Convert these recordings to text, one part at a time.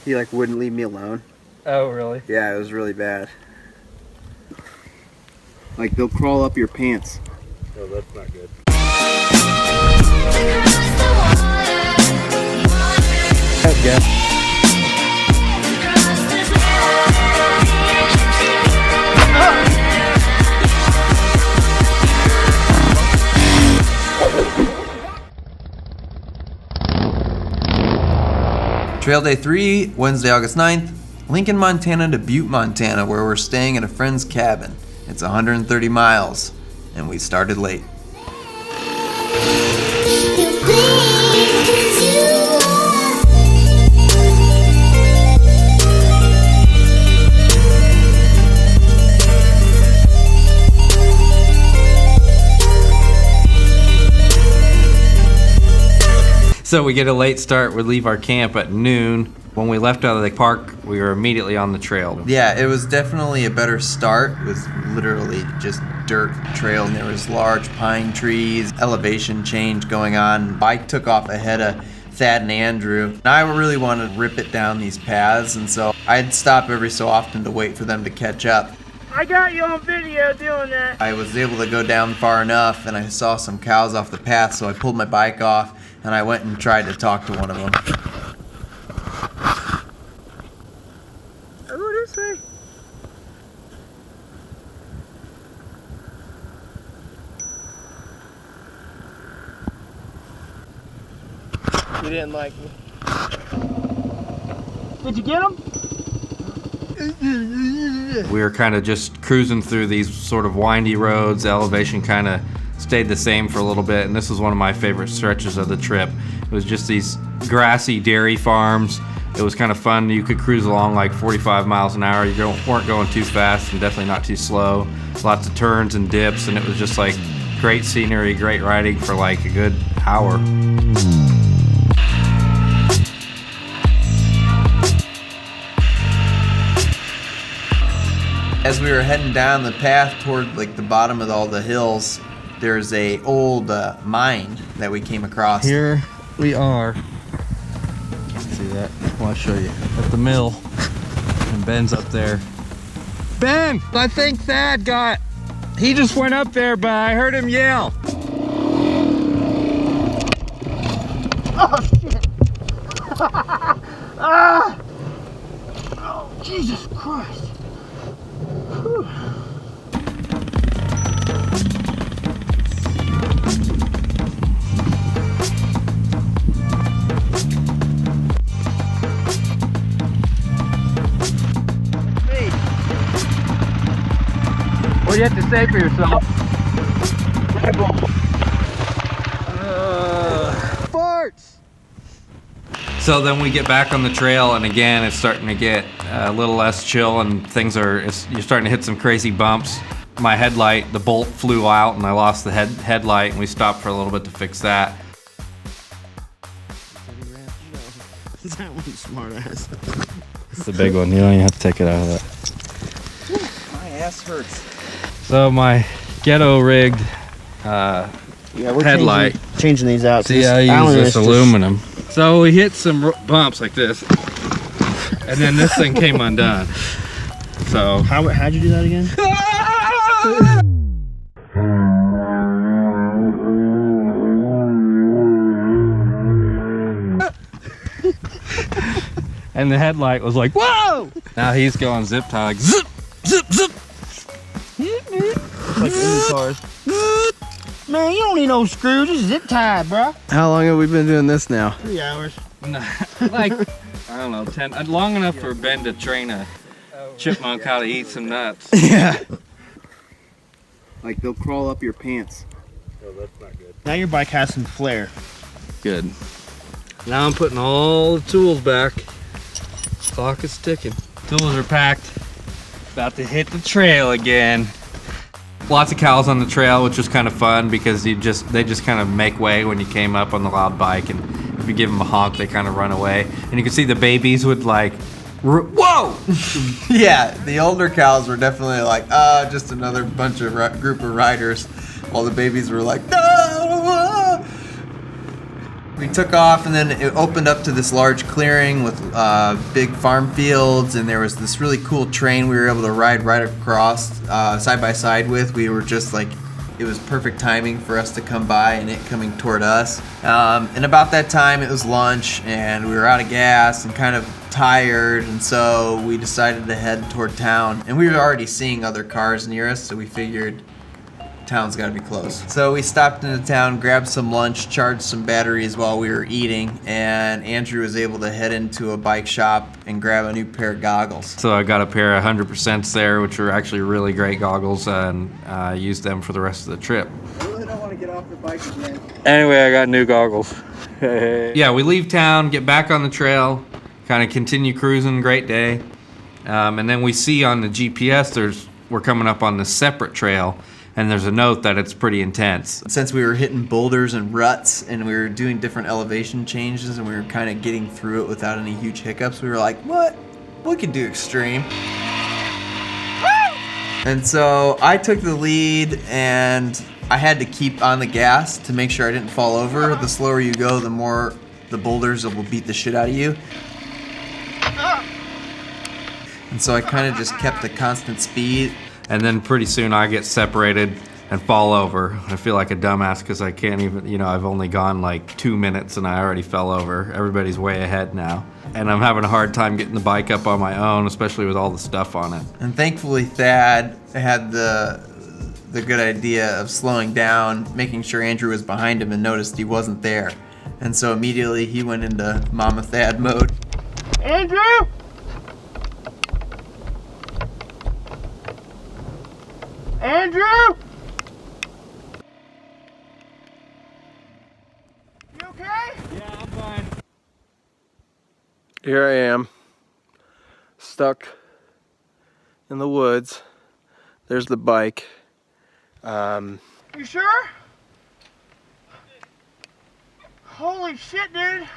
He like wouldn't leave me alone. Oh, really? Yeah, it was really bad. Like they'll crawl up your pants. Oh, that's not good. Yeah. Trail day 3, Wednesday, August 9th, Lincoln, Montana to Butte, Montana, where we're staying at a friend's cabin. It's 130 miles, and we started late. So we get a late start. We leave our camp at noon. When we left out of the park, we were immediately on the trail. Yeah, it was definitely a better start. It was literally just dirt trail, and there was large pine trees, elevation change going on. Bike took off ahead of Thadd and Andrew. And I really wanted to rip it down these paths, and so I'd stop every so often to wait for them to catch up. I got you on video doing that. I was able to go down far enough, and I saw some cows off the path, so I pulled my bike off, and I went and tried to talk to one of them. Go this way. You didn't like me. Did you get him? We were kind of just cruising through these sort of windy roads. The elevation kind of stayed the same for a little bit, and this was one of my favorite stretches of the trip. It was just these grassy dairy farms. It was kind of fun. You could cruise along like 45 miles an hour. You weren't going too fast and definitely not too slow. Lots of turns and dips, and it was just like great scenery, great riding for like a good hour. As we were heading down the path toward like the bottom of all the hills, there's a old mine that we came across. Here we are. Can't see that. Well, I'll show you. At the mill. And Ben's up there. Ben! I think Thadd got... He just went up there, but I heard him yell. Oh, shit. Ah! Oh, Jesus Christ. Whew. What do you have to say for yourself? Farts! So then we get back on the trail, and again, it's starting to get a little less chill, and you're starting to hit some crazy bumps. My headlight, the bolt flew out, and I lost the headlight, and we stopped for a little bit to fix that. That one's smart ass. It's the big one. You don't even have to take it out of that. My ass hurts. So my ghetto rigged headlight. Changing these out. See, I use this aluminum. So we hit some bumps like this, and then this thing came undone. So How'd you do that again? and the headlight was like, whoa! Now he's going zip tie, like zip, zip, zip. Like Indy cars. Man, you don't need no screws. Just zip tie, bro. How long have we been doing this now? 3 hours. Like, I don't know, 10, long enough for Ben to train a chipmunk how to eat some nuts. Yeah. Like they'll crawl up your pants. Oh, that's not good. Now your bike has some flair. Good. Now I'm putting all the tools back. Clock is ticking. Tools are packed. About to hit the trail again. Lots of cows on the trail, which was kind of fun because they just kind of make way when you came up on the loud bike, and if you give them a honk, they kind of run away. And you can see the babies would like, whoa! Yeah, the older cows were definitely like, just another bunch of group of riders, while the babies were like, no! We took off, and then it opened up to this large clearing with big farm fields, and there was this really cool train we were able to ride right across side by side with. We were just like, it was perfect timing for us to come by and it coming toward us. And about that time, it was lunch, and we were out of gas and kind of tired, and so we decided to head toward town. And we were already seeing other cars near us, so we figured town's gotta be close. So we stopped into town, grabbed some lunch, charged some batteries while we were eating, and Andrew was able to head into a bike shop and grab a new pair of goggles. So I got a pair of 100%s there, which are actually really great goggles, and I used them for the rest of the trip. I really don't want to get off the bike again. Anyway, I got new goggles. Yeah, we leave town, get back on the trail, kind of continue cruising, great day. And then we see on the GPS we're coming up on this separate trail, and there's a note that it's pretty intense. Since we were hitting boulders and ruts and we were doing different elevation changes and we were kind of getting through it without any huge hiccups, we were like, what? We could do extreme. And so I took the lead, and I had to keep on the gas to make sure I didn't fall over. The slower you go, the more the boulders will beat the shit out of you. And so I kind of just kept a constant speed. And then pretty soon I get separated and fall over. I feel like a dumbass because I can't even, I've only gone like 2 minutes and I already fell over. Everybody's way ahead now. And I'm having a hard time getting the bike up on my own, especially with all the stuff on it. And thankfully Thadd had the good idea of slowing down, making sure Andrew was behind him, and noticed he wasn't there. And so immediately he went into Mama Thadd mode. Andrew! Andrew! You okay? Yeah, I'm fine. Here I am, stuck in the woods. There's the bike. You sure? Holy shit, dude!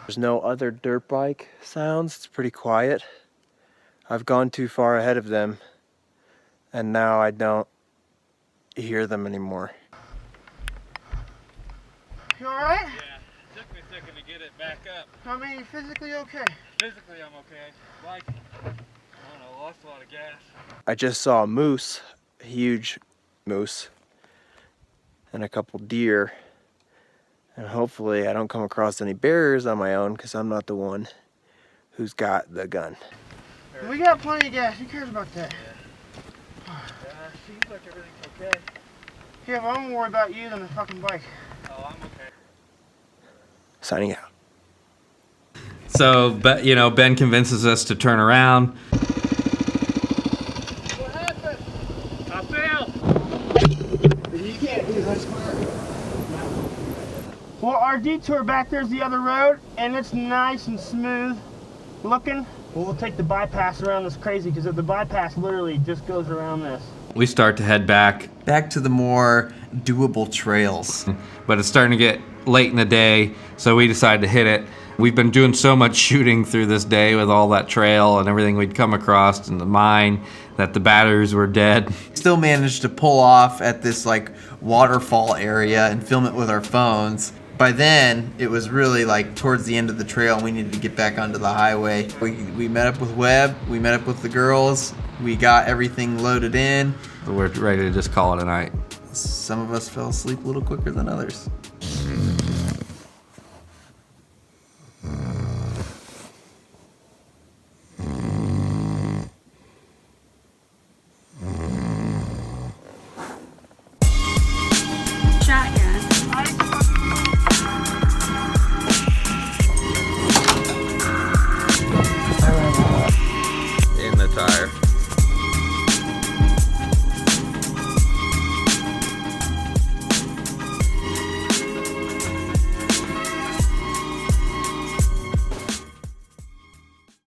There's no other dirt bike sounds. It's pretty quiet. I've gone too far ahead of them, and now I don't hear them anymore. You alright? Yeah, took me a second to get it back up. I mean, you physically okay? Physically, I'm okay. Like, I don't know, lost a lot of gas. I just saw a moose, a huge moose, and a couple deer. And hopefully I don't come across any bears on my own, because I'm not the one who's got the gun. We got plenty of gas. Who cares about that? Seems like everything's okay. Yeah, but I'm more worried about you than the fucking bike. Oh, I'm okay. Signing out. So, Ben convinces us to turn around. What happened? I fell. You can't do this. Well, our detour back there's the other road, and it's nice and smooth looking. Well, we'll take the bypass around this crazy, because the bypass literally just goes around this. We start to head back, Back to the more doable trails. but it's starting to get late in the day, so we decided to hit it. We've been doing so much shooting through this day with all that trail and everything we'd come across in the mine that the batteries were dead. Still managed to pull off at this like waterfall area and film it with our phones. By then, it was really like towards the end of the trail and we needed to get back onto the highway. We met up with Webb, we met up with the girls, we got everything loaded in. We're ready to just call it a night. Some of us fell asleep a little quicker than others.